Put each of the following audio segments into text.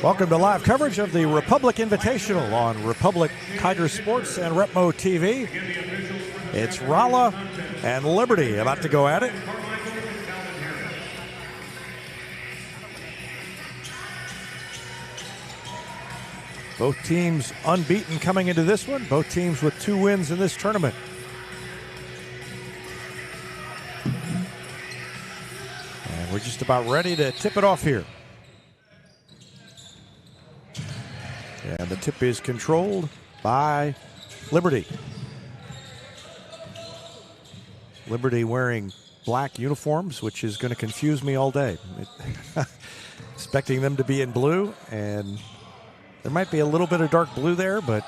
Welcome to live coverage of the Republic Invitational on Republic Tiger Sports and Repmo TV. It's Rolla and Liberty about to go at it. Both teams unbeaten coming into this one. Both teams with 2 wins in this tournament. And we're just about ready to tip it off here. And the tip is controlled by Liberty. Liberty wearing black uniforms, which is going to confuse me all day. Expecting them to be in blue, and there might be a little bit of dark blue there, but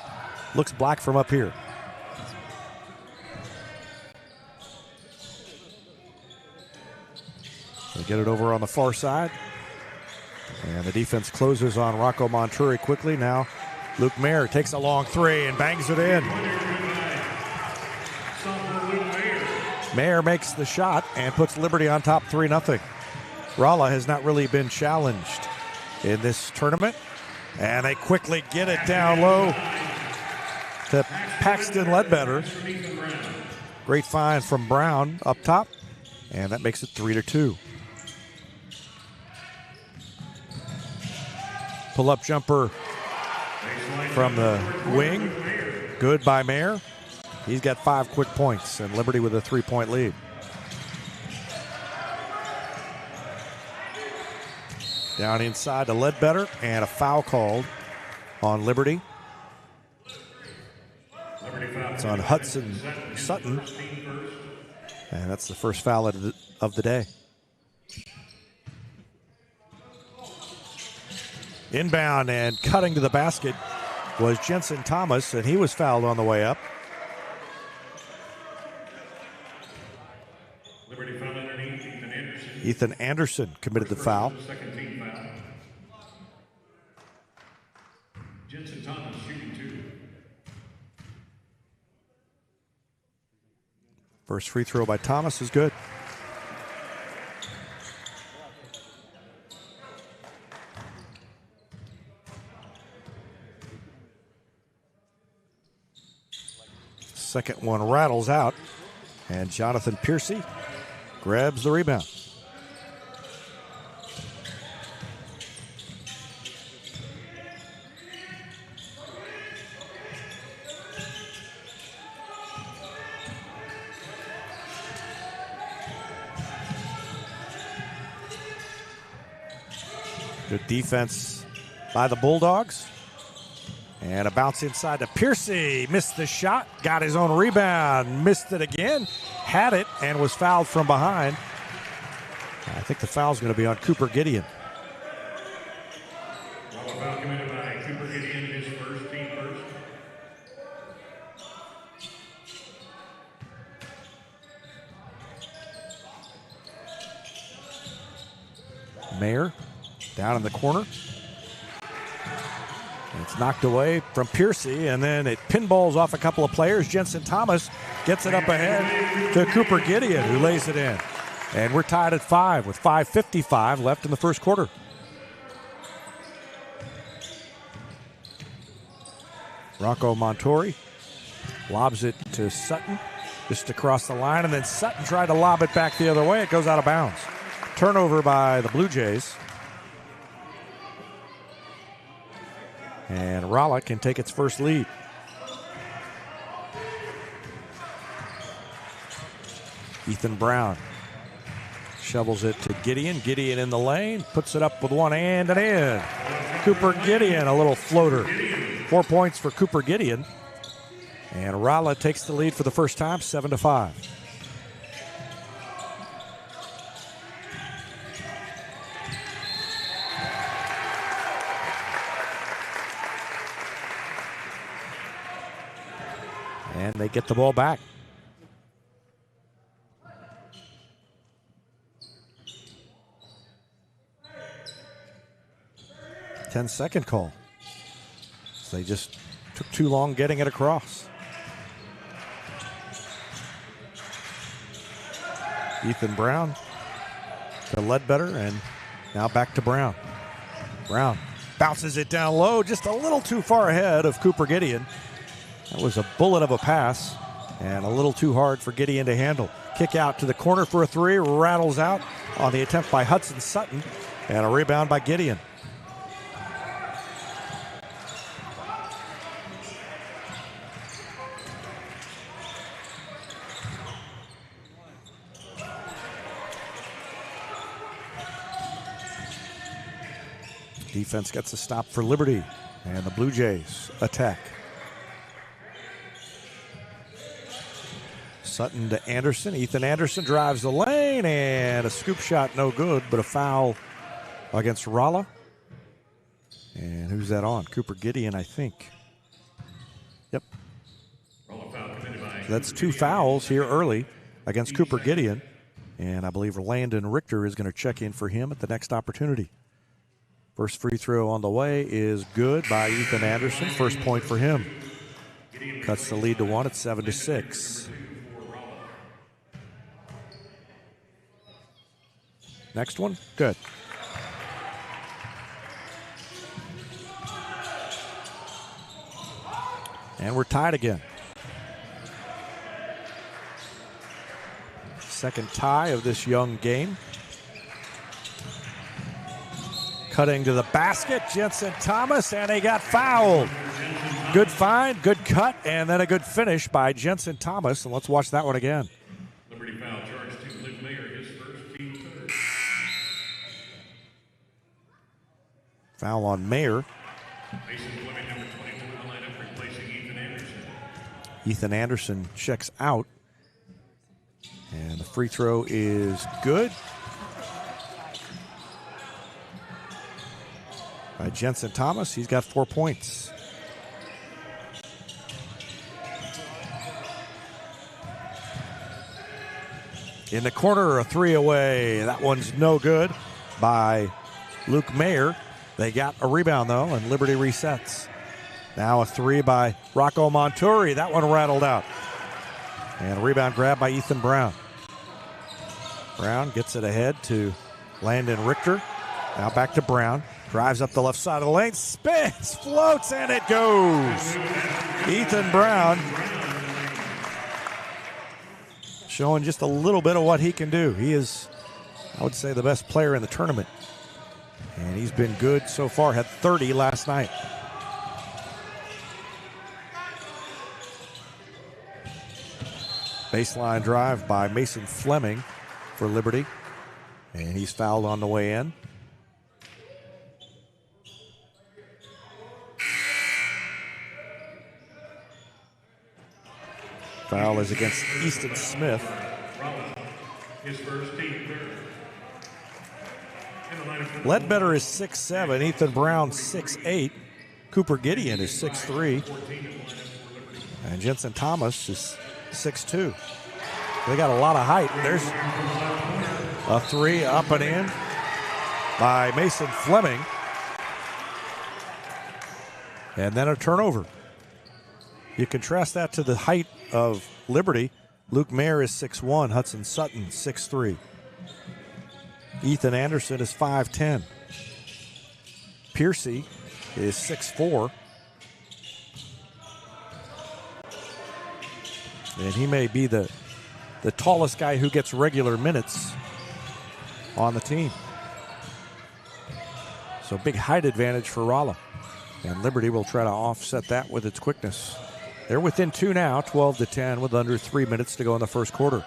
looks black from up here. They get it over on the far side. And the defense closes on Rocco Monturi quickly. Now Luke Mayer takes a long 3 and bangs it in. Mayer makes the shot and puts Liberty on top 3-0. Rolla has not really been challenged in this tournament. And they quickly get it down low to Paxton Ledbetter. Great find from Brown up top. And that makes it 3-2. Pull-up jumper from the wing. Good by Mayer. He's got 5 quick points, and Liberty with a 3-point lead. Down inside to Ledbetter, and a foul called on Liberty. It's on Hudson Sutton, and that's the first foul of the day. Inbound and cutting to the basket was Jensen Thomas, and he was fouled on the way up. Liberty foul underneath Ethan Anderson. Ethan Anderson committed the foul. Second team foul. Jensen Thomas shooting 2. First free throw by Thomas is good. Second one rattles out, and Jonathan Piercy grabs the rebound. Good defense by the Bulldogs. And a bounce inside to Piercy. Missed the shot, got his own rebound, missed it again, had it, and was fouled from behind. I think the foul's going to be on Cooper Gideon. Foul committed by Cooper Gideon, his first, team first. Mayer down in the corner. It's knocked away from Piercy, and then it pinballs off a couple of players. Jensen Thomas gets it up ahead to Cooper Gideon, who lays it in. And we're tied at 5 with 5:55 left in the first quarter. Rocco Montori lobs it to Sutton just across the line, and then Sutton tried to lob it back the other way. It goes out of bounds. Turnover by the Blue Jays. And Rolla can take its first lead. Ethan Brown shovels it to Gideon. Gideon in the lane, puts it up with one hand and in. Cooper Gideon, a little floater. 4 points for Cooper Gideon. And Rolla takes the lead for the first time, 7-5. And they get the ball back. Ten-second call. So they just took too long getting it across. Ethan Brown to Ledbetter, and now back to Brown. Brown bounces it down low, just a little too far ahead of Cooper Gideon. That was a bullet of a pass and a little too hard for Gideon to handle. Kick out to the corner for a three, rattles out on the attempt by Hudson Sutton, and a rebound by Gideon. Defense gets a stop for Liberty, and the Blue Jays attack. Sutton to Anderson. Ethan Anderson drives the lane, and a scoop shot no good, but a foul against Rolla. And who's that on? Cooper Gideon, I think. Yep. So that's two fouls here early against Cooper Gideon, and I believe Landon Richter is going to check in for him at the next opportunity. First free throw on the way is good by Ethan Anderson. First point for him. Cuts the lead to 1 at 7-6. Next one, good. And we're tied again. Second tie of this young game. Cutting to the basket, Jensen Thomas, and he got fouled. Good find, good cut, and then a good finish by Jensen Thomas. And let's watch that one again. Liberty foul charge to Luke Mayer, his first, team third. Foul on Mayer. Mason Fleming, number 22 in the lineup, replacing Ethan Anderson. Ethan Anderson checks out. And the free throw is good. By Jensen Thomas, he's got 4 points. In the corner, a three away. That one's no good by Luke Mayer. They got a rebound, though, and Liberty resets. Now a three by Rocco Montori. That one rattled out. And a rebound grab by Ethan Brown. Brown gets it ahead to Landon Richter. Now back to Brown. Drives up the left side of the lane, spins, floats, and it goes. Ethan Brown showing just a little bit of what he can do. He is, I would say, the best player in the tournament. And he's been good so far, had 30 last night. Baseline drive by Mason Fleming for Liberty. And he's fouled on the way in. Foul is against Easton Smith. His first, team third. Ledbetter is 6'7", Ethan Brown 6'8", Cooper Gideon is 6'3", and Jensen Thomas is 6'2". They got a lot of height. There's a three up and in by Mason Fleming, and then a turnover. You contrast that to the height of Liberty. Luke Mayer is 6'1", Hudson Sutton 6'3". Ethan Anderson is 5'10". Piercy is 6'4". And he may be the tallest guy who gets regular minutes on the team. So big height advantage for Rolla. And Liberty will try to offset that with its quickness. They're within two now, 12-10, with under 3 minutes to go in the first quarter.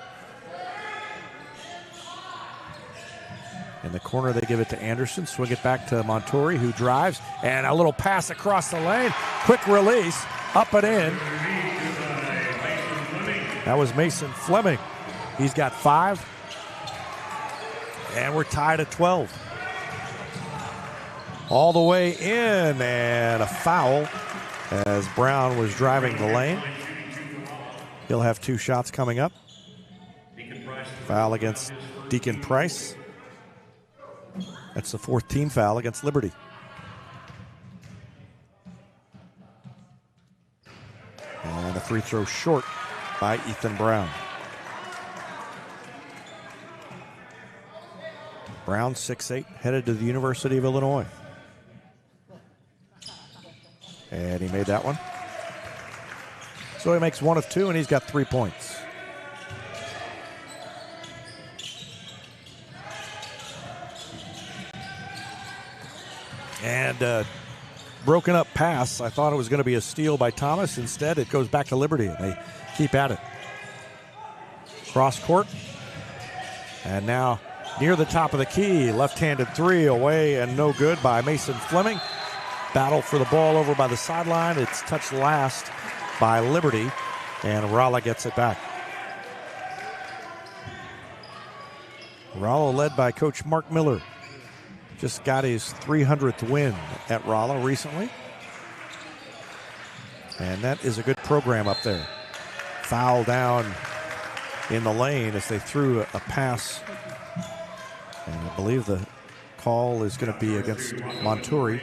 In the corner, they give it to Anderson. Swing it back to Montori, who drives. And a little pass across the lane. Quick release, up and in. That was Mason Fleming. He's got 5. And we're tied at 12. All the way in, and a foul as Brown was driving the lane. He'll have 2 shots coming up. Foul against Deacon Price. That's the 4th team foul against Liberty. And a free throw short by Ethan Brown. Brown, 6'8", headed to the University of Illinois. And he made that one. So he makes 1 of 2, and he's got 3 points. And broken up pass. I thought it was going to be a steal by Thomas. Instead, it goes back to Liberty, and they keep at it. Cross court. And now near the top of the key, left-handed three away and no good by Mason Fleming. Battle for the ball over by the sideline. It's touched last by Liberty, and Rolla gets it back. Rolla led by Coach Mark Miller. Just got his 300th win at Rolla recently. And that is a good program up there. Foul down in the lane as they threw a pass. And I believe the call is going to be against Montouri.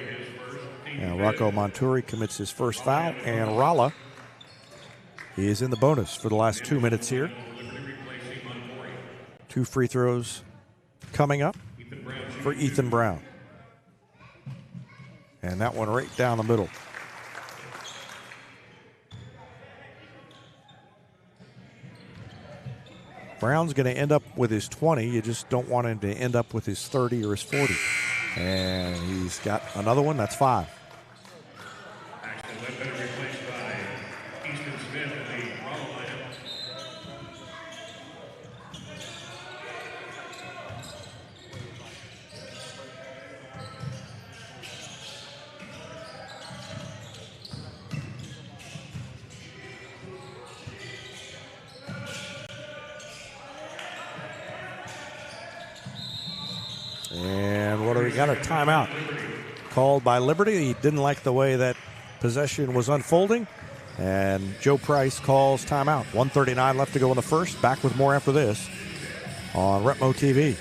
And Rocco Montouri commits his first foul. And Rolla is in the bonus for the last 2 minutes here. 2 free throws coming up for Ethan Brown. And that one right down the middle. Brown's going to end up with his 20. You just don't want him to end up with his 30 or his 40. And he's got another one. That's 5. And what do we got? A timeout called by Liberty. He didn't like the way that possession was unfolding. And Joe Price calls timeout. 1:39 left to go in the first. Back with more after this on Retmo TV.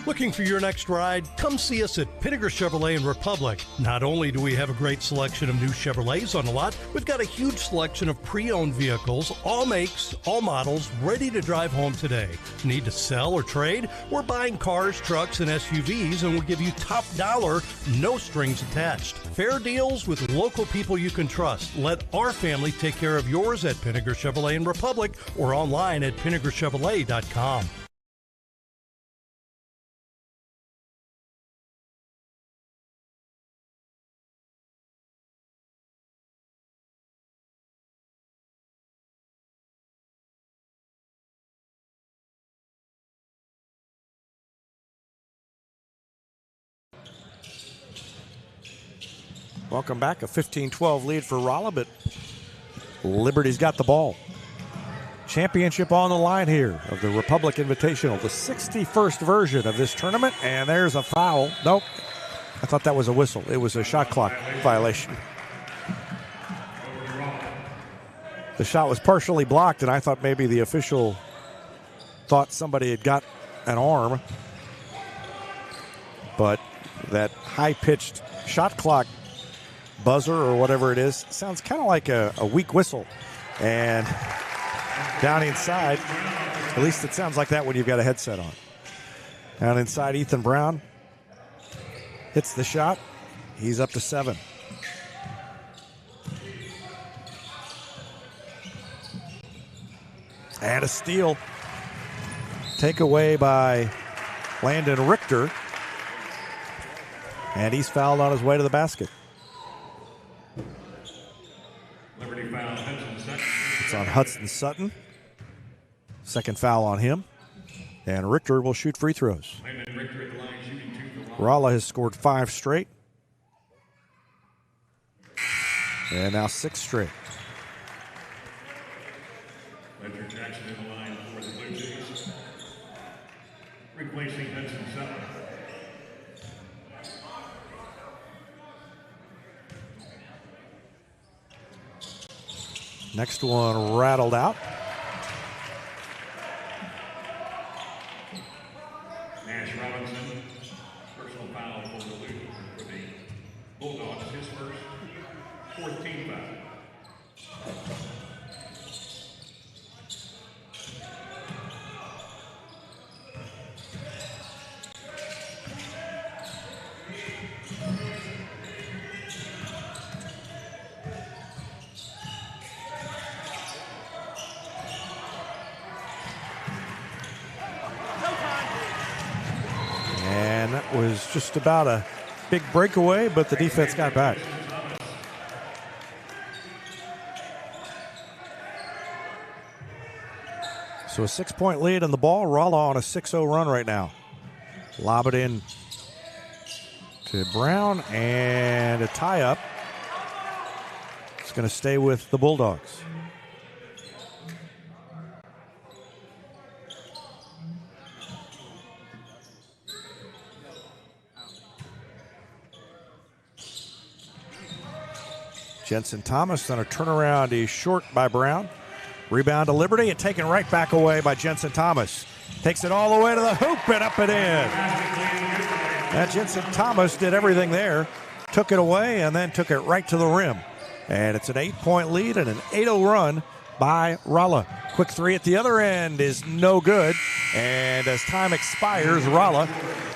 Looking for your next ride? Come see us at Pinnaker Chevrolet in Republic. Not only do we have a great selection of new Chevrolets on the lot, we've got a huge selection of pre-owned vehicles, all makes, all models, ready to drive home today. Need to sell or trade? We're buying cars, trucks, and SUVs, and we'll give you top dollar, no strings attached. Fair deals with local people you can trust. Let our family take care of yours at Pinnaker Chevrolet in Republic or online at PinnakerChevrolet.com. Welcome back. A 15-12 lead for Rolla, but Liberty's got the ball. Championship on the line here of the Republic Invitational, the 61st version of this tournament, and there's a foul. Nope, I thought that was a whistle. It was a shot clock violation. The shot was partially blocked, and I thought maybe the official thought somebody had got an arm, but that high-pitched shot clock buzzer or whatever it is sounds kind of like a weak whistle. And down inside, at least it sounds like that when you've got a headset on. Down inside, Ethan Brown hits the shot. He's up to 7. And a steal. Takeaway by Landon Richter. And he's fouled on his way to the basket. It's on Hudson Sutton. Second foul on him. And Richter will shoot free throws. Rolla has scored 5 straight. And now 6 straight. Ledger Jackson in the line for the Blue Jays, replacing Hudson Sutton. Next one rattled out. Nash Robinson, personal foul for the Bulldogs, his first 14th foul. was just about a big breakaway, but the defense got back. So a 6-point lead in the ball. Rolla on a 6-0 run right now. Lob it in to Brown, and a tie-up. It's going to stay with the Bulldogs. Jensen Thomas on a turnaround. He's short by Brown. Rebound to Liberty and taken right back away by Jensen Thomas. Takes it all the way to the hoop and up and in. And Jensen Thomas did everything there. Took it away and then took it right to the rim. And it's an 8-point lead and an 8-0 run by Rolla. Quick three at the other end is no good. And as time expires, Rolla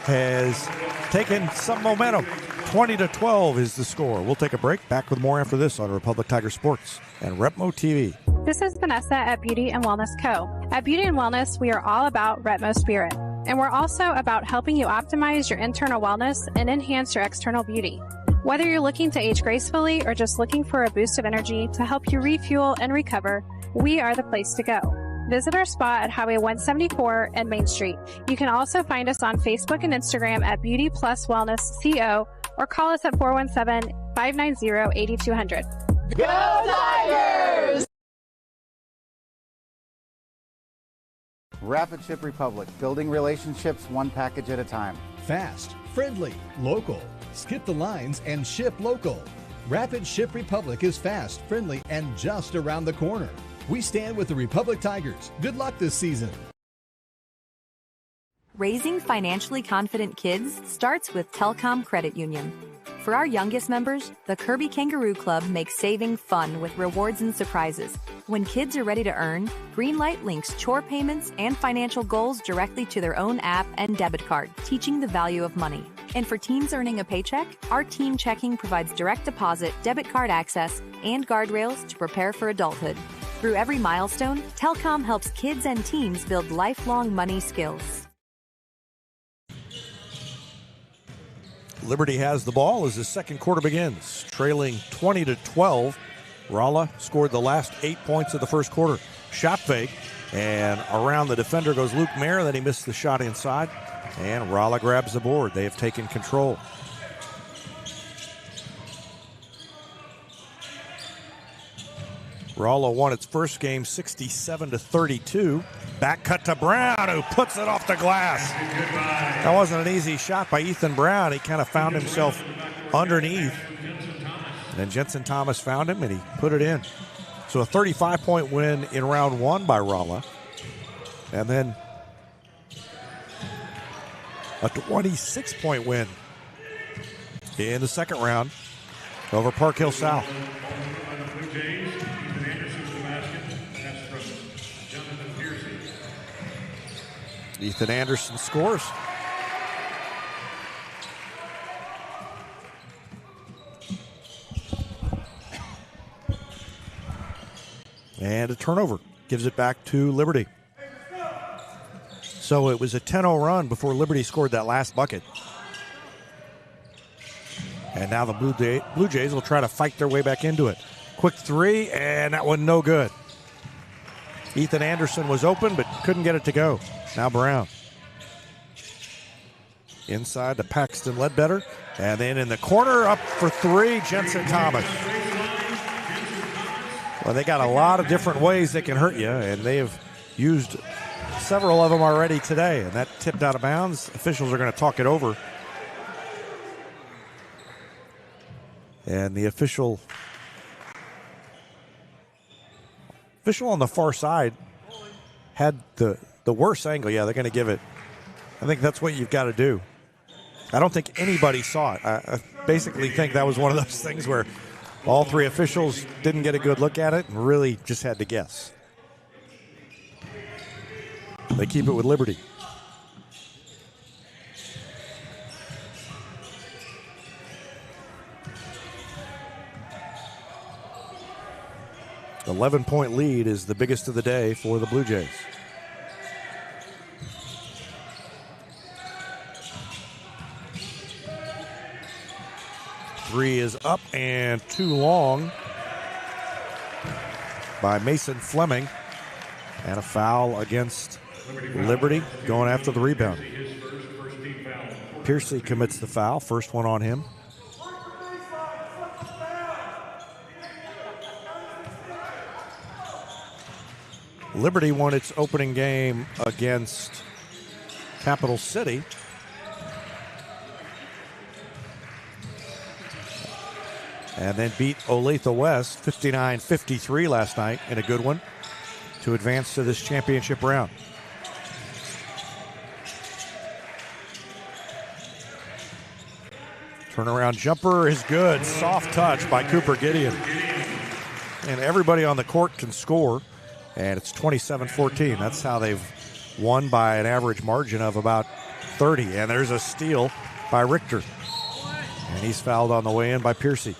has taken some momentum. 20-12 is the score. We'll take a break. Back with more after this on Republic Tiger Sports and Repmo TV. This is Vanessa at Beauty and Wellness Co. At Beauty and Wellness, we are all about Retmo Spirit. And we're also about helping you optimize your internal wellness and enhance your external beauty. Whether you're looking to age gracefully or just looking for a boost of energy to help you refuel and recover, we are the place to go. Visit our spot at Highway 174 and Main Street. You can also find us on Facebook and Instagram at Beauty Plus Wellness CO or call us at 417-590-8200. Go Tigers! Rapid Ship Republic, building relationships one package at a time. Fast, friendly, local. Skip the lines and ship local. Rapid Ship Republic is fast, friendly, and just around the corner. We stand with the Republic Tigers. Good luck this season. Raising financially confident kids starts with Telcom Credit Union. For our youngest members, the Kirby Kangaroo Club makes saving fun with rewards and surprises. When kids are ready to earn, Greenlight links chore payments and financial goals directly to their own app and debit card, teaching the value of money. And for teens earning a paycheck, our Team Checking provides direct deposit, debit card access, and guardrails to prepare for adulthood. Through every milestone, Telcom helps kids and teens build lifelong money skills. Liberty has the ball as the second quarter begins. Trailing 20-12. Rolla scored the last 8 points of the first quarter. Shot fake, and around the defender goes Luke Mayer. Then he missed the shot inside, and Rolla grabs the board. They have taken control. Rolla won its first game 67-32. Back cut to Brown, who puts it off the glass. That wasn't an easy shot by Ethan Brown. He kind of found himself underneath. And then Jensen Thomas found him, and he put it in. So a 35-point win in round one by Rolla. And then a 26-point win in the second round over Park Hill South. Ethan Anderson scores. And a turnover gives it back to Liberty. So it was a 10-0 run before Liberty scored that last bucket. And now the Blue Jays will try to fight their way back into it. Quick three, and that one no good. Ethan Anderson was open, but couldn't get it to go. Now Brown. Inside to Paxton Ledbetter. And then in the corner, up for three, Jensen Thomas. Well, they got a lot of different ways they can hurt you, and they have used several of them already today. And that tipped out of bounds. Officials are going to talk it over. And the official on the far side had the worst angle. Yeah, they're going to give it. I think that's what you've got to do. I don't think anybody saw it. I basically think that was one of those things where all three officials didn't get a good look at it and really just had to guess. They keep it with Liberty. The 11-point lead is the biggest of the day for the Blue Jays. Three is up and too long by Mason Fleming. And a foul against Liberty going after the rebound. Piercy commits the foul, first one on him. Liberty won its opening game against Capital City. And then beat Olathe West 59-53 last night in a good one to advance to this championship round. Turnaround jumper is good. Soft touch by Cooper Gideon. And everybody on the court can score. And it's 27-14. That's how they've won by an average margin of about 30. And there's a steal by Richter. And he's fouled on the way in by Piercy.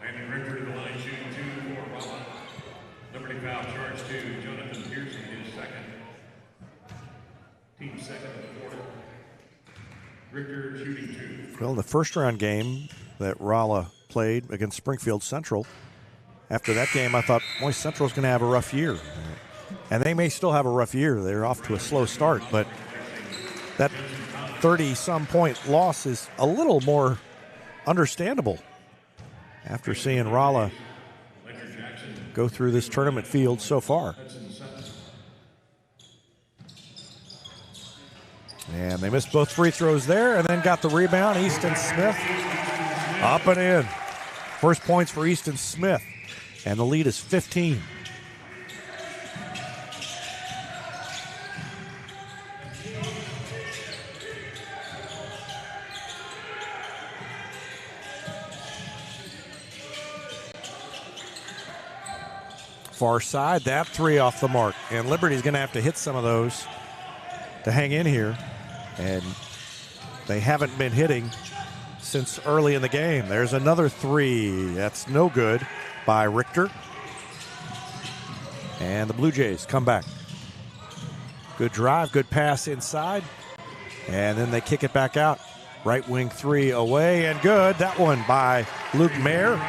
And Richter to the line shooting 2 for Rolla. Liberty foul charge 2. Jonathan Piercy his second. Team second in the quarter. Richter shooting 2. Well, the first round game that Rolla played against Springfield Central, after that game I thought, boy, Central's going to have a rough year. And they may still have a rough year. They're off to a slow start, but that 30-some point loss is a little more understandable after seeing Rolla go through this tournament field so far. And they missed both free throws there and then got the rebound. Easton Smith up and in. First points for Easton Smith, and the lead is 15. Far side, that three off the mark. And Liberty's going to have to hit some of those to hang in here. And they haven't been hitting since early in the game. There's another three. That's no good by Richter. And the Blue Jays come back. Good drive, good pass inside. And then they kick it back out. Right wing three away and good. That one by Luke Mayer.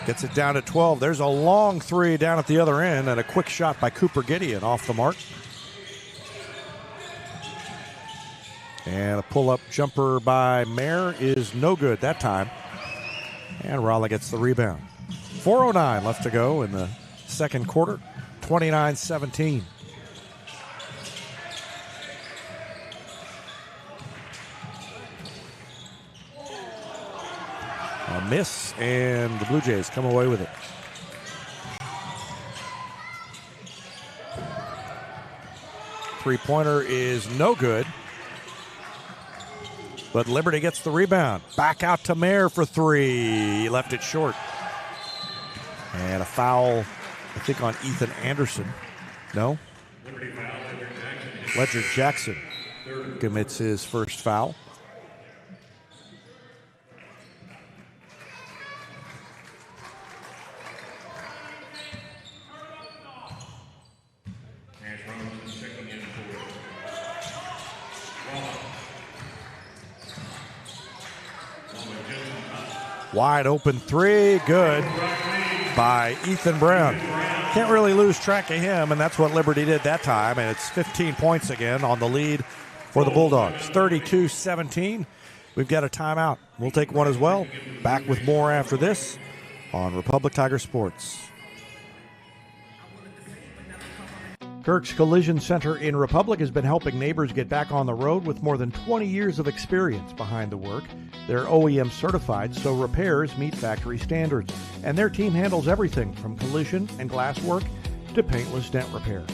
Gets it down to 12. There's a long three down at the other end and a quick shot by Cooper Gideon off the mark. And a pull-up jumper by Mayer is no good that time. And Rolla gets the rebound. 4:09 left to go in the second quarter. 29-17. A miss, and the Blue Jays come away with it. Three-pointer is no good. But Liberty gets the rebound. Back out to Mayer for three. He left it short. And a foul, I think, on Ethan Anderson. No? Ledger Jackson commits his first foul. Wide open three, good by Ethan Brown. Can't really lose track of him, and that's what Liberty did that time, and it's 15 points again on the lead for the Bulldogs. 32-17. We've got a timeout. We'll take one as well. Back with more after this on Republic Tiger Sports. Kirk's Collision Center in Republic has been helping neighbors get back on the road with more than 20 years of experience behind the work. They're OEM certified, so repairs meet factory standards. And their team handles everything from collision and glass work to paintless dent repair.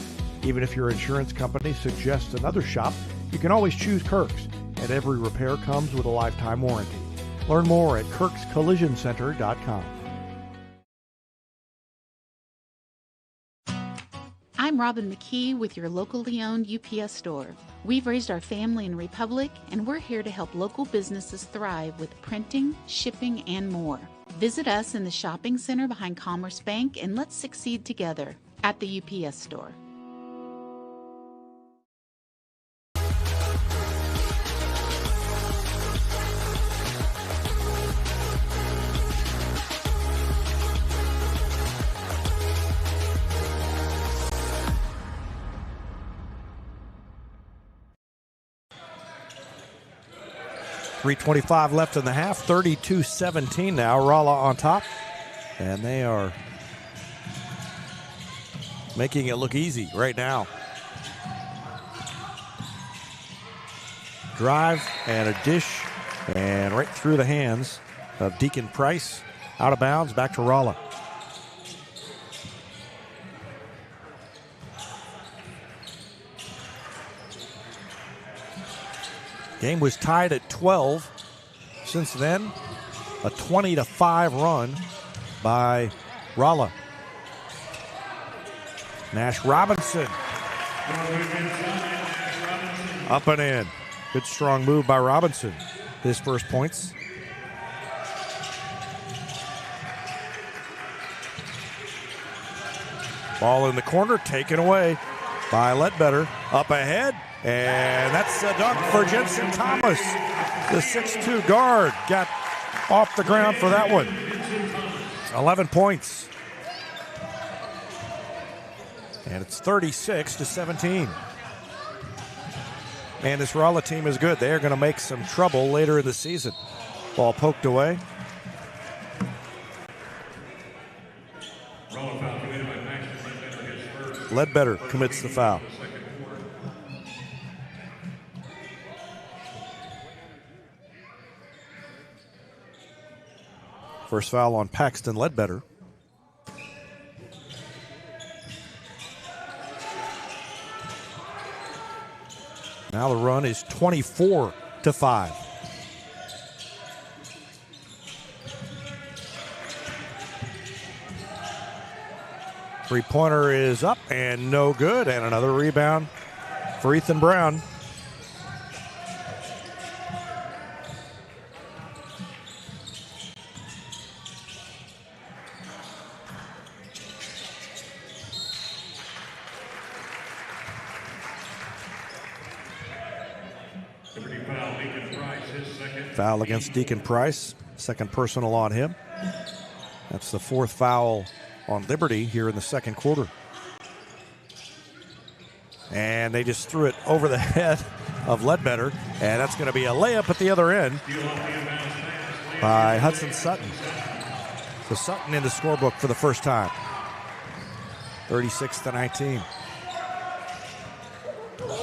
Even if your insurance company suggests another shop, you can always choose Kirk's. And every repair comes with a lifetime warranty. Learn more at kirkscollisioncenter.com. I'm Robin McKee with your locally owned UPS store. We've raised our family in Republic, and we're here to help local businesses thrive with printing, shipping, and more. Visit us in the shopping center behind Commerce Bank, and let's succeed together. at the UPS store. .325 left in the half, 32-17 now. Rolla on top, and they are making it look easy right now. Drive and a dish, and right through the hands of Deacon Price. Out of bounds, back to Rolla. Game was tied at 12. Since then, a 20-5 run by Rolla. Nash Robinson. Up and in. Good strong move by Robinson. His first points. Ball in the corner, taken away by Ledbetter. Up ahead. And that's a dunk for Jensen Thomas. The 6'2 guard got off the ground for that one. 11 points. And it's 36-17. And this Rolla team is good. They are going to make some trouble later in the season. Ball poked away. Ledbetter commits the foul. First foul on Paxton Ledbetter. Now the run is 24-5. Three-pointer is up and no good, and another rebound for Ethan Brown. Foul against Deacon Price. Second personal on him. That's the fourth foul on Liberty here in the second quarter. And they just threw it over the head of Ledbetter. And that's going to be a layup at the other end by Hudson Sutton. So Sutton in the scorebook for the first time. 36-19.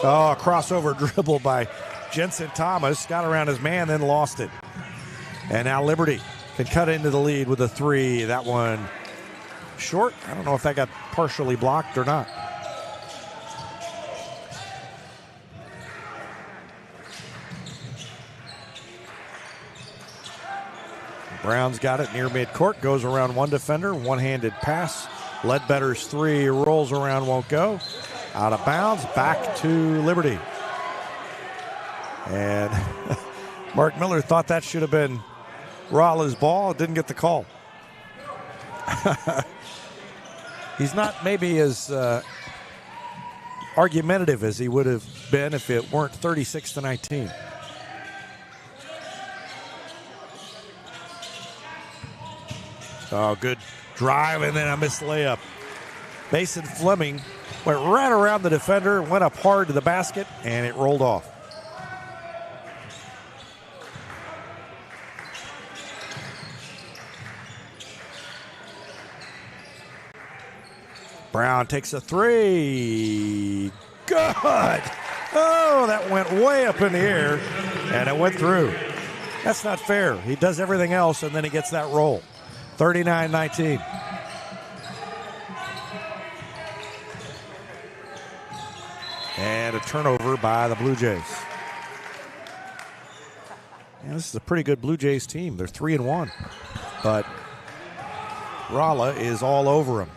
Oh, a crossover dribble by Jensen Thomas. Got around his man, then lost it. And now Liberty can cut into the lead with a three. That one short. I don't know if that got partially blocked or not. Brown's got it near midcourt. Goes around one defender. One-handed pass. Ledbetter's three rolls around, won't go. Out of bounds. Back to Liberty. And Mark Miller thought that should have been Rolla's ball. Didn't get the call. He's not maybe as argumentative as he would have been if it weren't 36-19. Oh, good drive and then a missed layup. Mason Fleming went right around the defender, went up hard to the basket, and it rolled off. Brown takes a three. Good. Oh, that went way up in the air, and it went through. That's not fair. He does everything else, and then he gets that roll. 39-19. And a turnover by the Blue Jays. Yeah, this is a pretty good Blue Jays team. They're 3-1, but Rolla is all over them.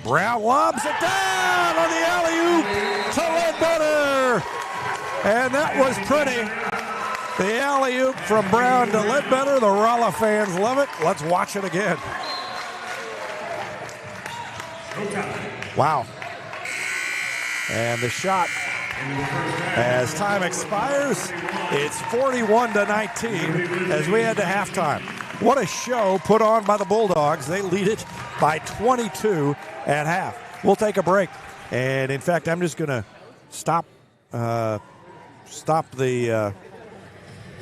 Brown lobs it down on the alley-oop to Ledbetter. And that was pretty. The alley-oop from Brown to Ledbetter. The Rolla fans love it. Let's watch it again. Wow. And the shot, as time expires, it's 41-19 as we head to halftime. What a show put on by the Bulldogs. They lead it by 22 at half. We'll take a break. And, in fact, I'm just going to stop the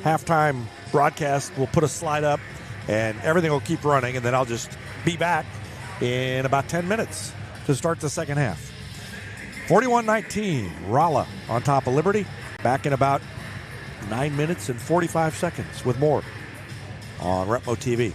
halftime broadcast. We'll put a slide up, and everything will keep running, and then I'll just be back in about 10 minutes to start the second half. 41-19, Rolla on top of Liberty. Back in about 9 minutes and 45 seconds with more on Retmo TV.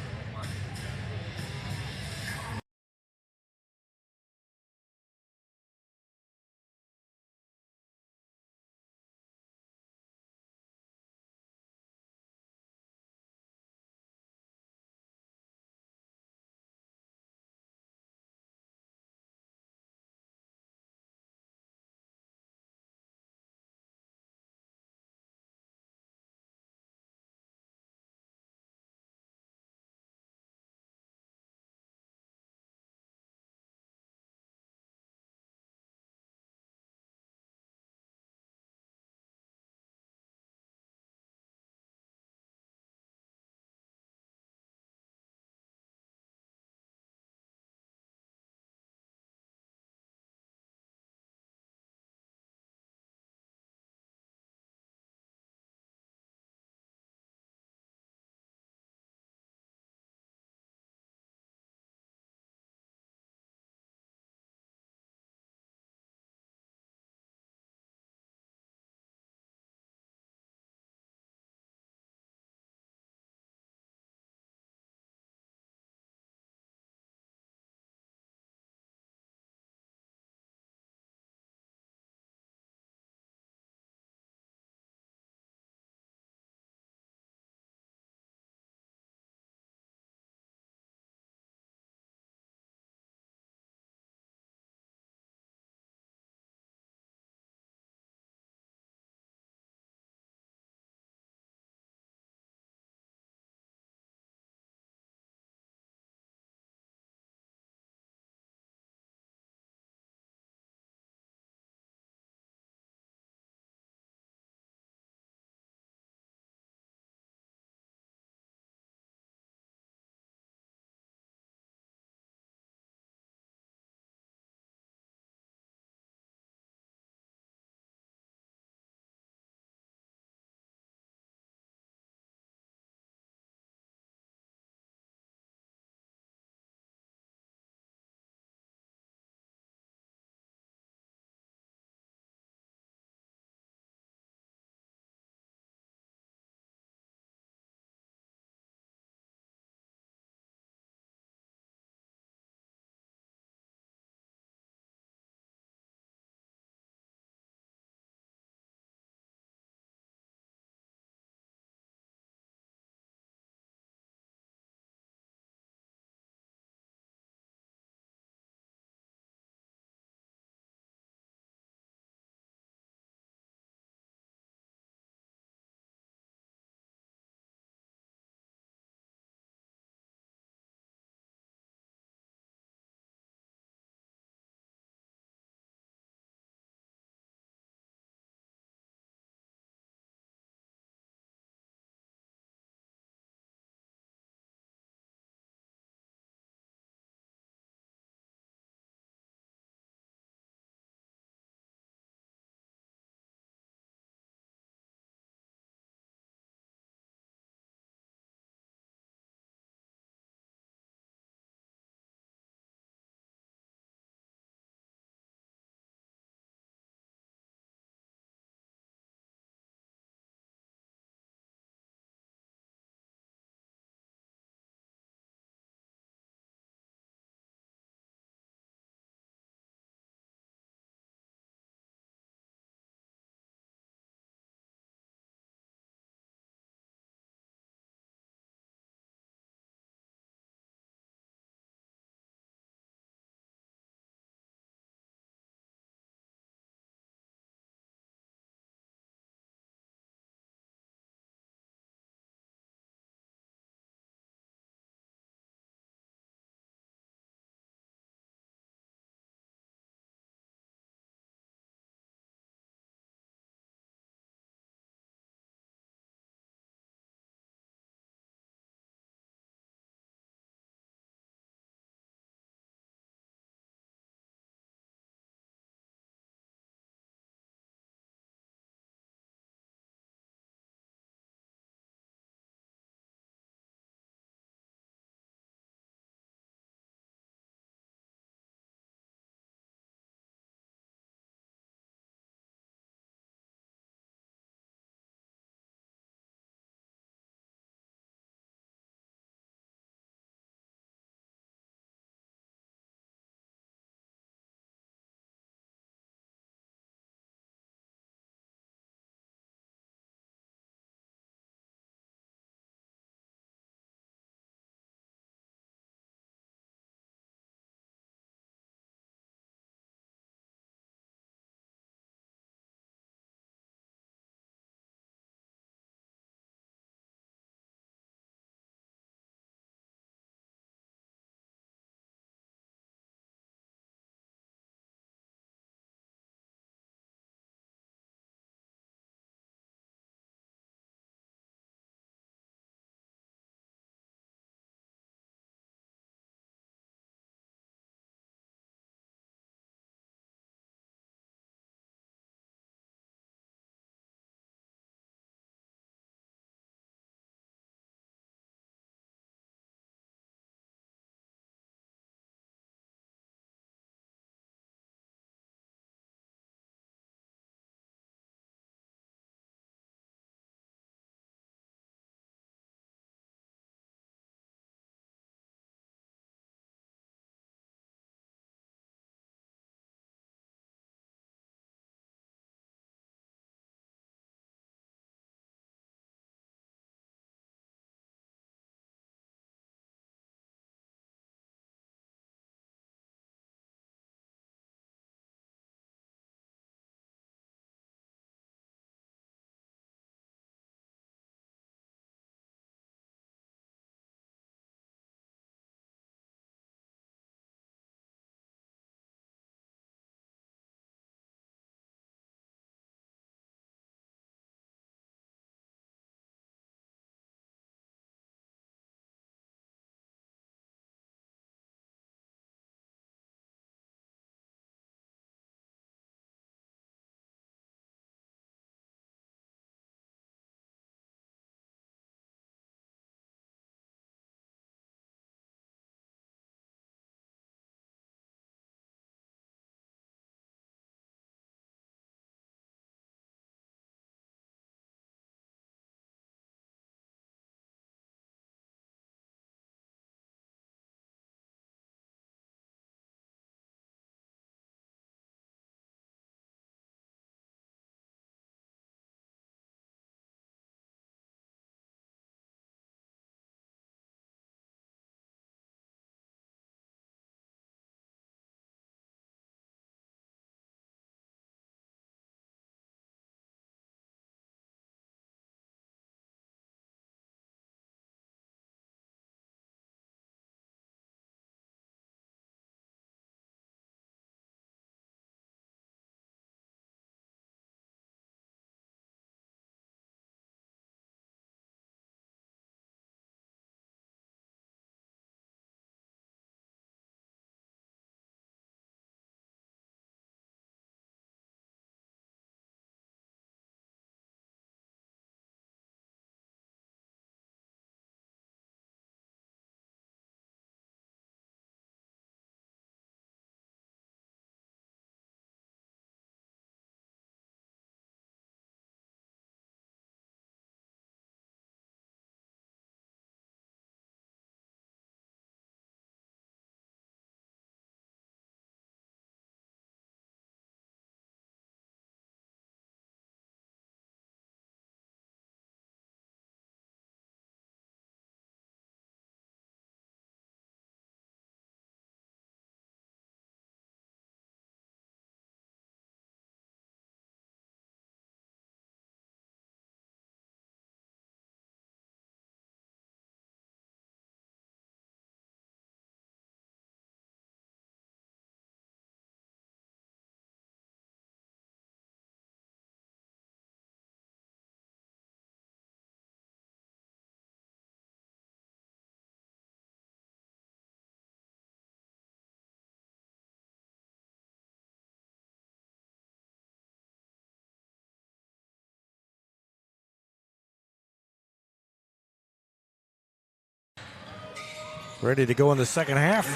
ready to go in the second half.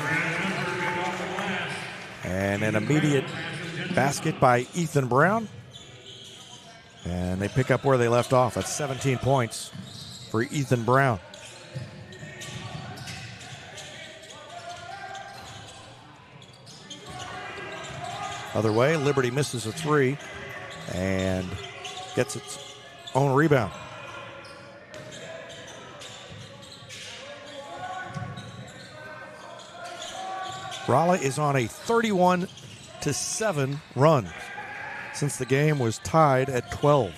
And an immediate basket by Ethan Brown. And they pick up where they left off. That's 17 points for Ethan Brown. Other way, Liberty misses a three and gets its own rebound. Rolla is on a 31-7 run since the game was tied at 12.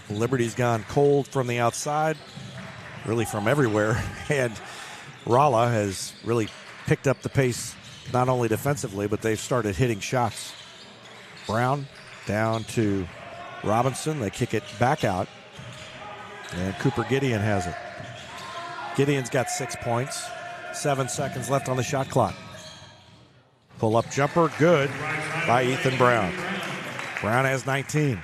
Liberty's gone cold from the outside, really from everywhere, and Rolla has really picked up the pace not only defensively, but they've started hitting shots. Brown down to Robinson. They kick it back out, and Cooper Gideon has it. Gideon's got 6 points. 7 seconds left on the shot clock. Pull-up jumper, good by Ethan Brown. Brown has 19.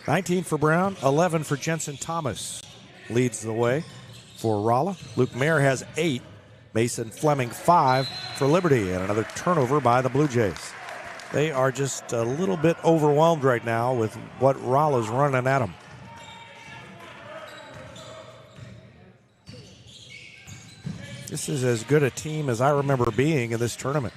19 for Brown, 11 for Jensen Thomas. Leads the way for Rolla. Luke Mayer has 8. Mason Fleming 5 for Liberty, and another turnover by the Blue Jays. They are just a little bit overwhelmed right now with what Rolla's running at them. This is as good a team as I remember being in this tournament.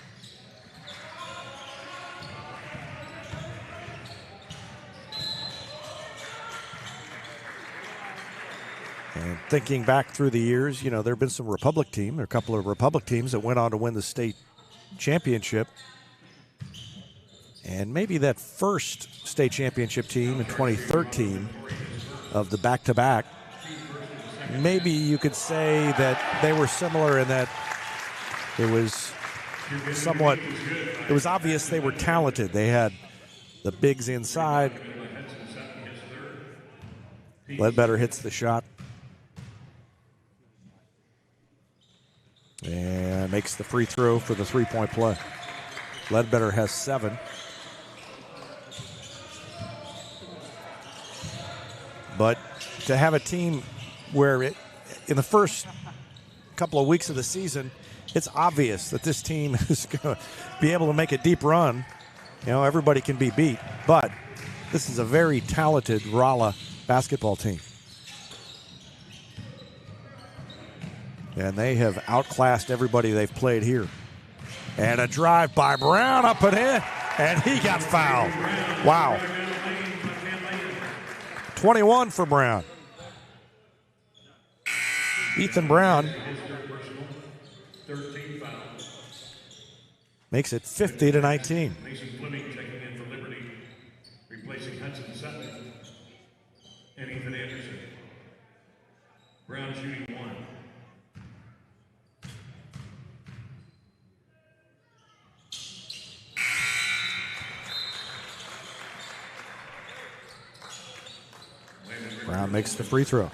And thinking back through the years, you know, there have been some Republic teams, a couple of Republic teams that went on to win the state championship. And maybe that first state championship team in 2013 of the back-to-back, maybe you could say that they were similar in that it was obvious they were talented. They had the bigs inside. Ledbetter hits the shot and makes the free throw for the three-point play. Ledbetter has 7. But to have a team where in the first couple of weeks of the season, it's obvious that this team is going to be able to make a deep run. You know, everybody can be beat, but this is a very talented Rolla basketball team. And they have outclassed everybody they've played here. And a drive by Brown up and in, and he got fouled. Wow. 21 for Brown. Ethan Brown makes it 50-19. Mason Fleming checking in for Liberty, replacing Hudson Sutton and Ethan Anderson. Brown shooting 1. Brown makes the free throw.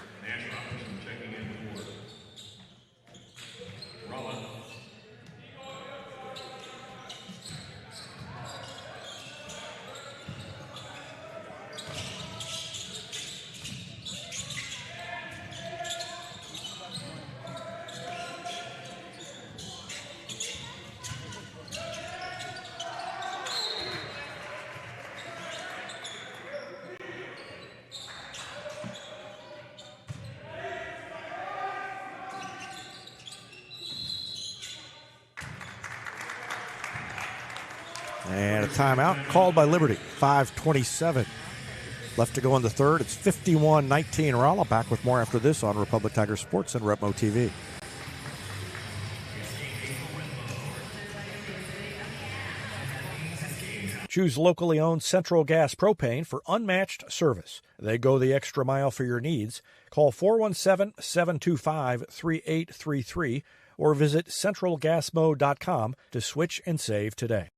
And a timeout called by Liberty. 5:27 left to go in the third. It's 51-19 Rolla. Back with more after this on Republic Tiger Sports and Repmo TV. Choose locally owned Central Gas Propane for unmatched service. They go the extra mile for your needs. Call 417-725-3833 or visit centralgasmo.com to switch and save today.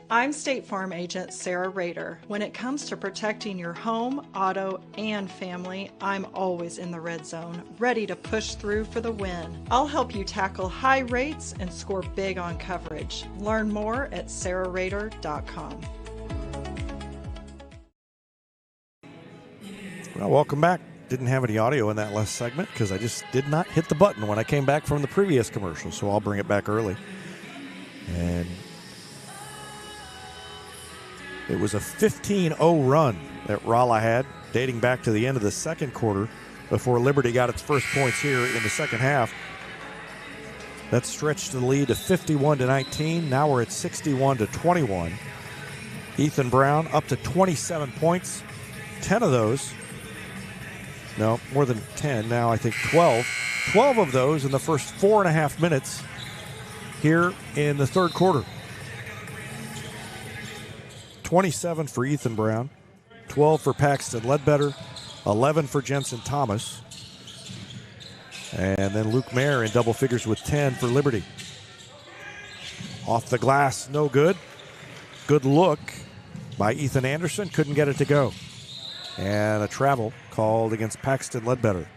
I'm State Farm Agent Sarah Rader. When it comes to protecting your home, auto, and family, I'm always in the red zone, ready to push through for the win. I'll help you tackle high rates and score big on coverage. Learn more at sarahrader.com. Well, welcome back. Didn't have any audio in that last segment because I just did not hit the button when I came back from the previous commercial, so I'll bring it back early. And it was a 15-0 run that Rolla had, dating back to the end of the second quarter before Liberty got its first points here in the second half. That stretched the lead to 51-19. Now we're at 61-21. Ethan Brown up to 27 points. 10 of those, no, more than 10 now, I think 12. 12 of those in the first 4.5 minutes here in the third quarter. 27 for Ethan Brown, 12 for Paxton Ledbetter, 11 for Jensen Thomas, and then Luke Mayer in double figures with 10 for Liberty. Off the glass, no good. Good look by Ethan Anderson, couldn't get it to go. And a travel called against Paxton Ledbetter.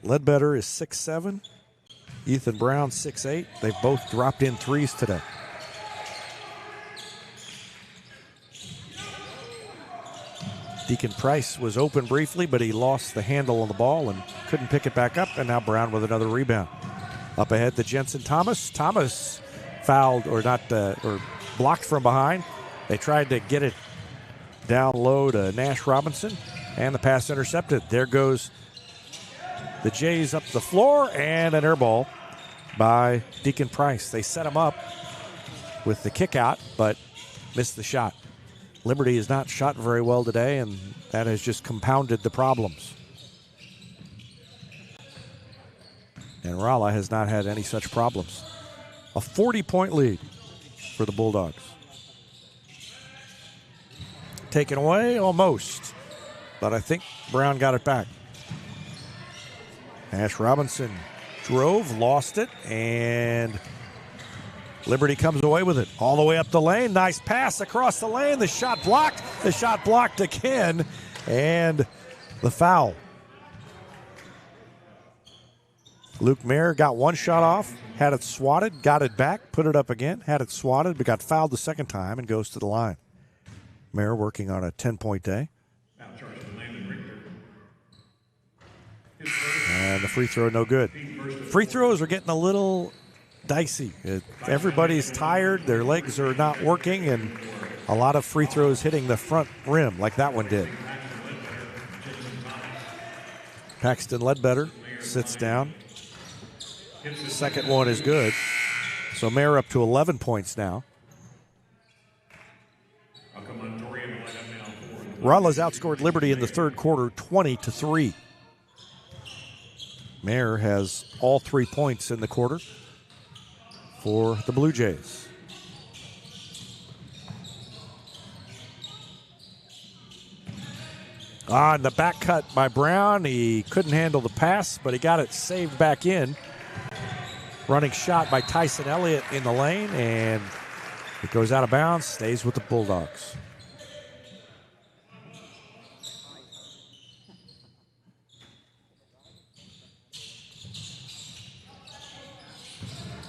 Ledbetter is 6'7". Ethan Brown, 6'8". They've both dropped in threes today. Deacon Price was open briefly, but he lost the handle on the ball and couldn't pick it back up. And now Brown with another rebound. Up ahead to Jensen Thomas. Thomas fouled or blocked from behind. They tried to get it down low to Nash Robinson, and the pass intercepted. There goes the Jays up the floor, and an air ball by Deacon Price. They set him up with the kick out, but missed the shot. Liberty has not shot very well today, and that has just compounded the problems. And Rolla has not had any such problems. A 40-point lead for the Bulldogs. Taken away almost, but I think Brown got it back. Nash Robinson drove, lost it, and Liberty comes away with it. All the way up the lane. Nice pass across the lane. The shot blocked. The shot blocked again, and the foul. Luke Mayer got one shot off, had it swatted, got it back, put it up again, had it swatted, but got fouled the second time and goes to the line. Mayer working on a 10-point day. And the free throw, no good. Free throws are getting a little dicey. Everybody's tired, their legs are not working, and a lot of free throws hitting the front rim like that one did. Paxton Ledbetter sits down. Second one is good. So Mayer up to 11 points now. Rolla's outscored Liberty in the third quarter 20-3. Mayer has all 3 points in the quarter for the Blue Jays. And the back cut by Brown. He couldn't handle the pass, but he got it saved back in. Running shot by Tyson Elliott in the lane, and it goes out of bounds, stays with the Bulldogs.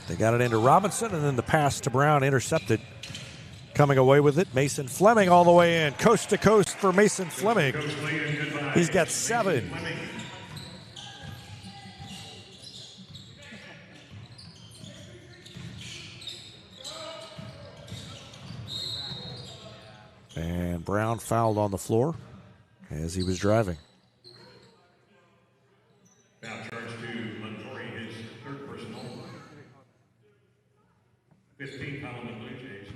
They got it into Robinson, and then the pass to Brown intercepted. Coming away with it, Mason Fleming all the way in. Coast to coast for Mason Fleming. He's got 7. And Brown fouled on the floor as he was driving. Foul charge to Montori, his third personal. 15 foul on the Blue Jays.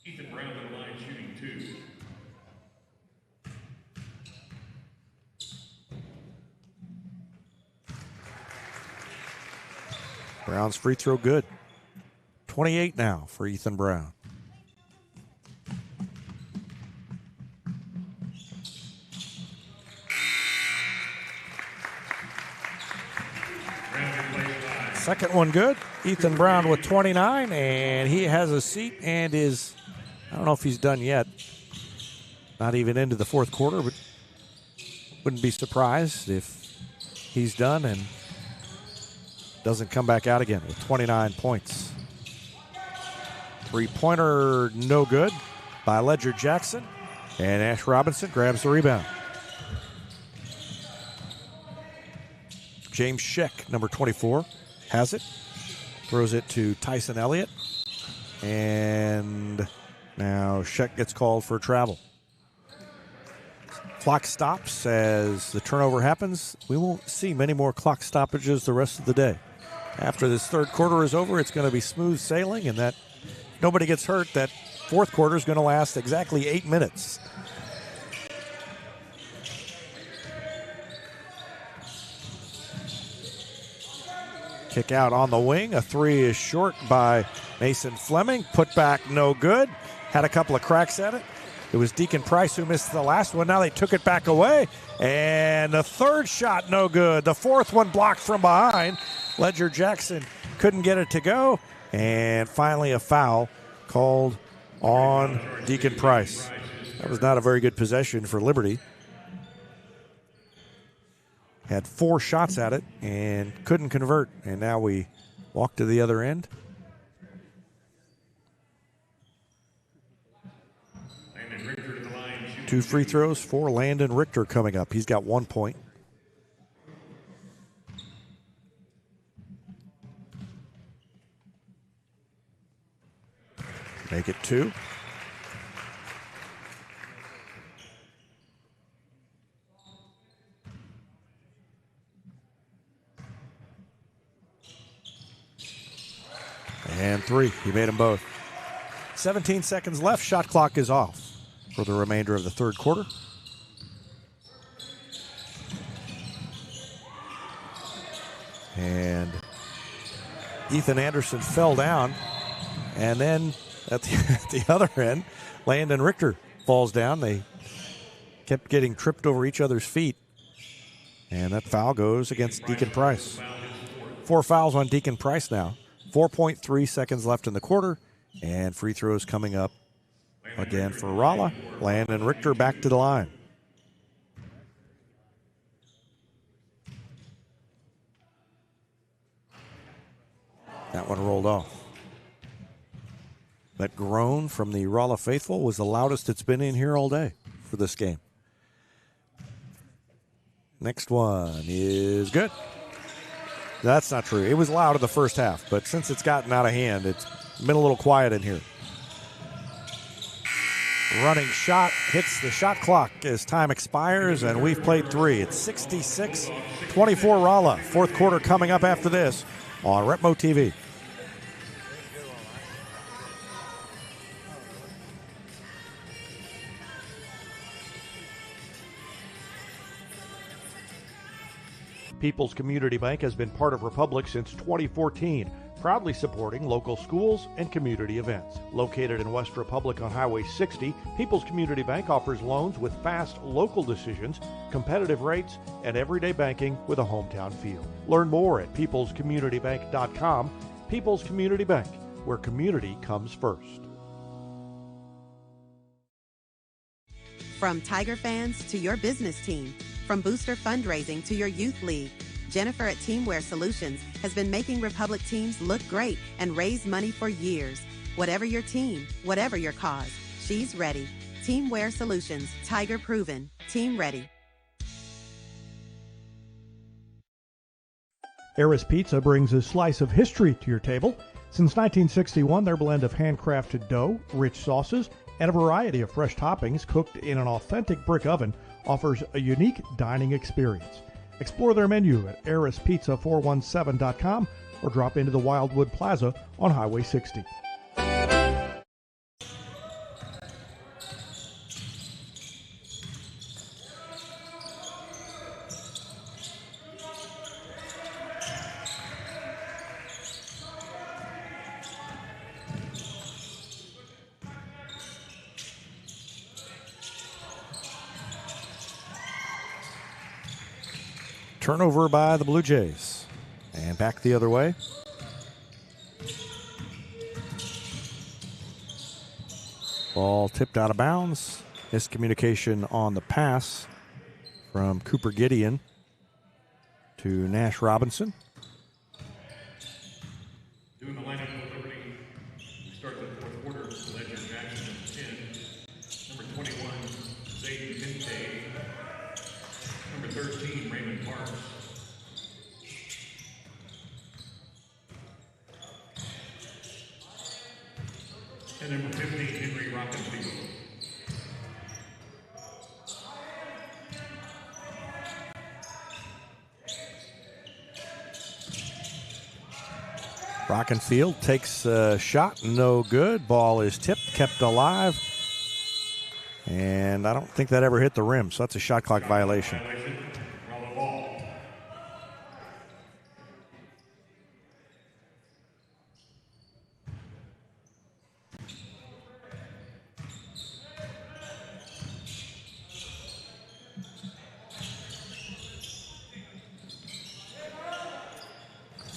Ethan Brown on the line shooting 2. Brown's free throw good. 28 now for Ethan Brown. Second one good. Ethan Brown with 29, and he has a seat and is, I don't know if he's done yet. Not even into the fourth quarter, but wouldn't be surprised if he's done and doesn't come back out again with 29 points. Three-pointer no good by Ledger Jackson, and Ash Robinson grabs the rebound. James Sheck, number 24, has it. Throws it to Tyson Elliott. And now Sheck gets called for travel. Clock stops as the turnover happens. We won't see many more clock stoppages the rest of the day. After this third quarter is over, it's going to be smooth sailing, and that nobody gets hurt. That fourth quarter is going to last exactly 8 minutes. Kick out on the wing. A three is short by Mason Fleming. Put back no good. Had a couple of cracks at it. It was Deacon Price who missed the last one. Now they took it back away. And the third shot no good. The fourth one blocked from behind. Ledger Jackson couldn't get it to go. And finally a foul called on Deacon Price. That was not a very good possession for Liberty. Had 4 shots at it and couldn't convert. And now we walk to the other end. Two free throws for Landon Richter coming up. He's got 1 point. Make it 2. And 3. He made them both. 17 seconds left. Shot clock is off for the remainder of the third quarter. And Ethan Anderson fell down. And then at the other end, Landon Richter falls down. They kept getting tripped over each other's feet. And that foul goes against Deacon Price. 4 fouls on Deacon Price now. 4.3 seconds left in the quarter. And free throws coming up again for Rolla. Landon Richter back to the line. That one rolled off. That groan from the Rolla faithful was the loudest it's been in here all day for this game. Next one is good. That's not true. It was loud in the first half, but since it's gotten out of hand, it's been a little quiet in here. Running shot hits the shot clock as time expires, and we've played 3. It's 66-24 Rolla. Fourth quarter coming up after this on Retmo TV. People's Community Bank has been part of Republic since 2014, proudly supporting local schools and community events. Located in West Republic on Highway 60, People's Community Bank offers loans with fast local decisions, competitive rates, and everyday banking with a hometown feel. Learn more at peoplescommunitybank.com. People's Community Bank, where community comes first. From Tiger fans to your business team, from booster fundraising to your youth league, Jennifer at Teamwear Solutions has been making Republic teams look great and raise money for years. Whatever your team, whatever your cause, she's ready. Teamwear Solutions, Tiger proven, team ready. Eris Pizza brings a slice of history to your table. Since 1961, their blend of handcrafted dough, rich sauces, and a variety of fresh toppings cooked in an authentic brick oven offers a unique dining experience. Explore their menu at erispizza417.com or drop into the Wildwood Plaza on Highway 60. Turnover by the Blue Jays. And back the other way. Ball tipped out of bounds. Miscommunication on the pass from Cooper Gideon to Nash Robinson. Doing the lineup for Liberty. We start the fourth quarter. Ledger Jackson at 10. Number 21, Zayden Kincaid. Number 13, Raymond Parks. And number 15, Henry Rockenfield. Rockenfield takes a shot, no good. Ball is tipped, kept alive. And I don't think that ever hit the rim, so that's a shot clock violation. Rolla ball.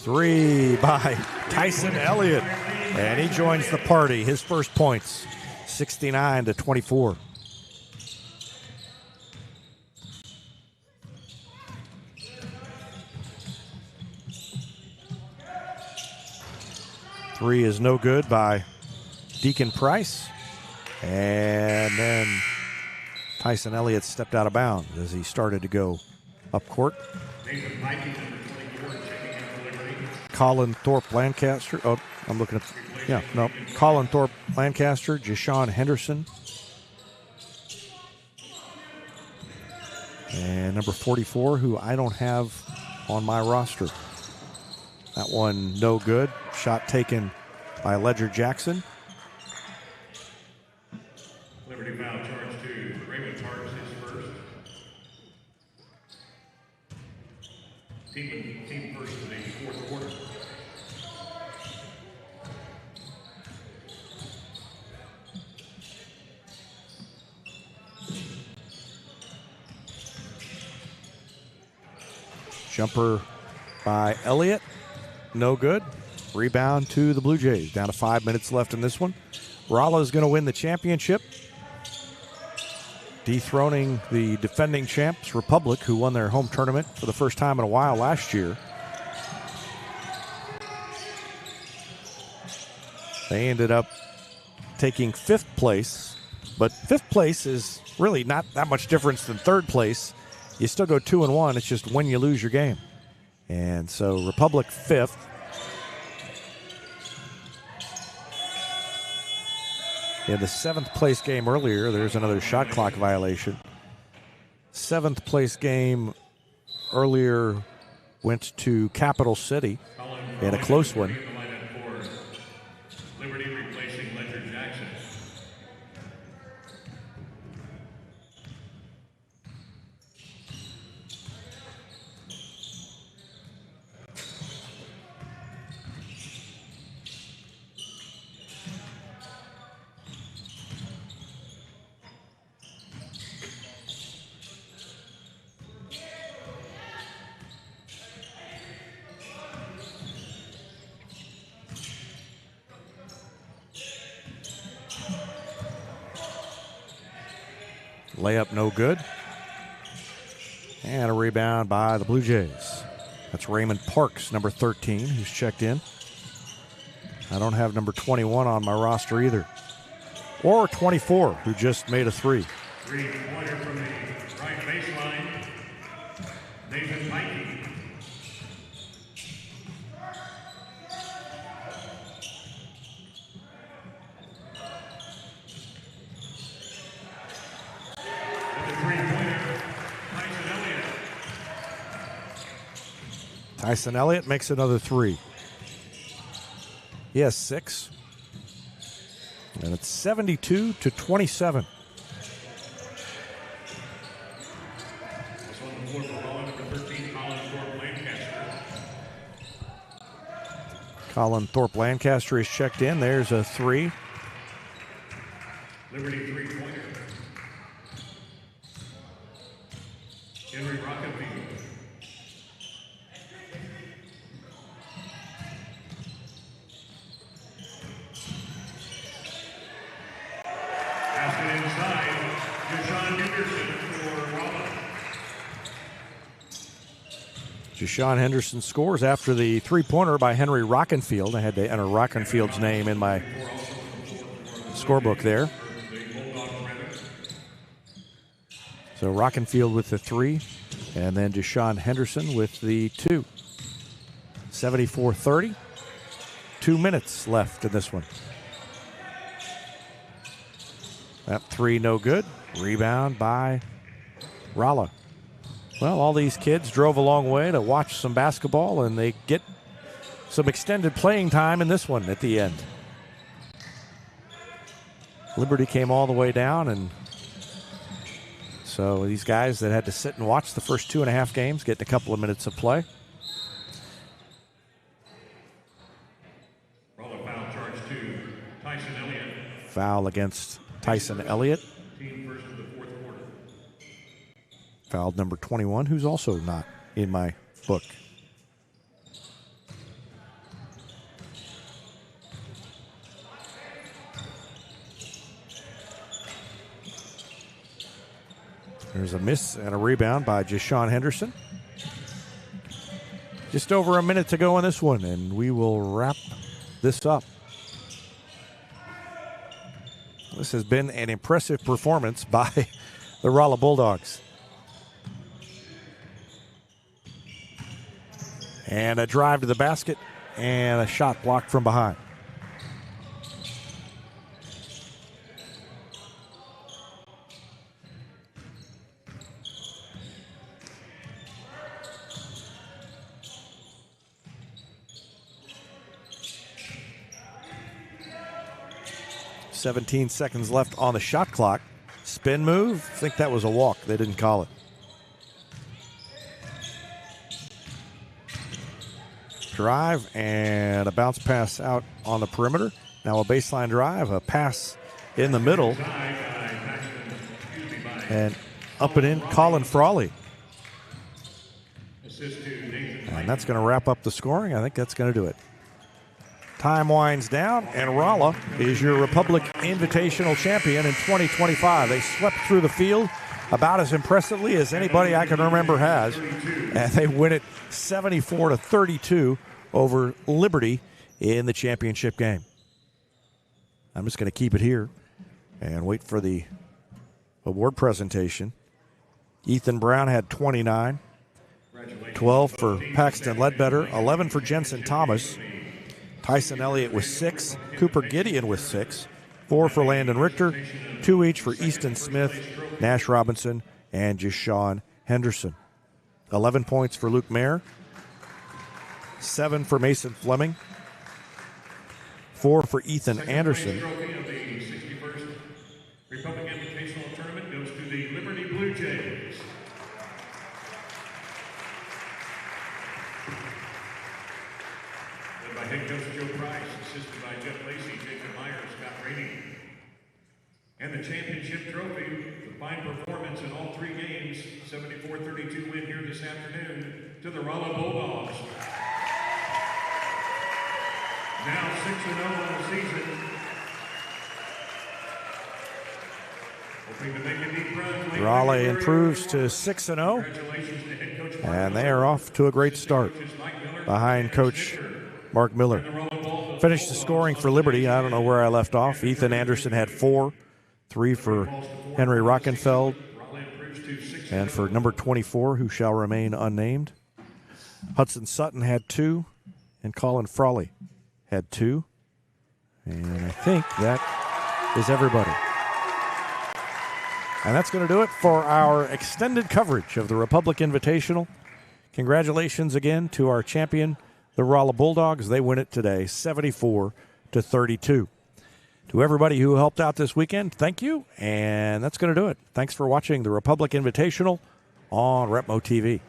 Three by Tyson Elliott. And he joins the party. His first points, 69-24. Three is no good by Deacon Price. And then Tyson Elliott stepped out of bounds as he started to go up court. Colin Thorpe Lancaster. Oh, I'm looking at. Yeah, no. Colin Thorpe Lancaster, Jashawn Henderson. And number 44, who I don't have on my roster. That one, no good. Shot taken by Ledger Jackson. Liberty foul charge to Raymond Parks, his first. Team first in the fourth quarter. Jumper by Elliott. No good. Rebound to the Blue Jays. Down to 5 minutes left in this one. Rolla is going to win the championship, dethroning the defending champs, Republic, who won their home tournament for the first time in a while last year. They ended up taking 5th place, but 5th place is really not that much difference than 3rd place. You still go 2-1. It's just when you lose your game. And so Republic 5th. In the 7th place game earlier, there's another shot clock violation. 7th place game earlier went to Capital City in a close one. Liberty replacing Ledger Jackson. Layup no good. And a rebound by the Blue Jays. That's Raymond Parks, number 13, who's checked in. I don't have number 21 on my roster either. Or 24, who just made a three. Three-pointer from the right baseline. Nathan Mikey. Tyson Elliott makes another three. He has 6. And it's 72-27. Colin Thorpe Lancaster is checked in. There's a three. Liberty three-pointer. Henry Rockenfield. Basket inside, Deshaun Henderson for Rolla. Deshaun Henderson scores after the three-pointer by Henry Rockenfield. I had to enter Rockenfield's name in my scorebook there. So Rockenfield with the three, and then Deshaun Henderson with the two. 74-30. 2 minutes left in this one. That three no good. Rebound by Rolla. Well, all these kids drove a long way to watch some basketball, and they get some extended playing time in this one at the end. Liberty came all the way down, and so these guys that had to sit and watch the first 2.5 games get a couple of minutes of play. Rolla foul charge to Tyson Elliott. Foul against Tyson Elliott. Team first of the fourth quarter. Fouled number 21, who's also not in my book. There's a miss and a rebound by Deshaun Henderson. Just over a minute to go in this one, and we will wrap this up. This has been an impressive performance by the Rolla Bulldogs. And a drive to the basket and a shot blocked from behind. .17 seconds left on the shot clock. Spin move. I think that was a walk. They didn't call it. Drive and a bounce pass out on the perimeter. Now a baseline drive, a pass in the middle. And up and in, Colin Frawley. And that's going to wrap up the scoring. I think that's going to do it. Time winds down, and Rolla is your Republic Invitational champion in 2025. They swept through the field about as impressively as anybody I can remember has, and they win it 74-32 over Liberty in the championship game. I'm just going to keep it here and wait for the award presentation. Ethan Brown had 29, 12 for Paxton Ledbetter, 11 for Jensen Thomas. Tyson Elliott with 6, Cooper Gideon with 6, 4 for Landon Richter, 2 each for Easton Smith, Nash Robinson, and Deshaun Henderson. 11 points for Luke Mayer, 7 for Mason Fleming, 4 for Ethan Anderson. Trophy of the 61st Republic Invitational Tournament goes to the Liberty Blue Jays. Led by head coach Joe Price, assisted by Jeff Lacey, Jacob Myers, Scott Rainey. And the championship trophy, the fine performance in all 3 games, 74-32 win here this afternoon to the Rolla Bulldogs. Now 6-0 on the season. Hoping to make a deep run. Rolla improves to 6-0, and they are off to a great start behind Coach Mark Miller. Finished the scoring for Liberty. I don't know where I left off. Ethan Anderson had 4, 3 for Henry Rockenfeld, and for number 24, who shall remain unnamed, Hudson Sutton had 2, and Colin Frawley had 2. And I think that is everybody. And that's going to do it for our extended coverage of the Republic Invitational. Congratulations again to our champion, the Rolla Bulldogs. They win it today, 74-32. To everybody who helped out this weekend, thank you. And that's going to do it. Thanks for watching the Republic Invitational on Retmo TV.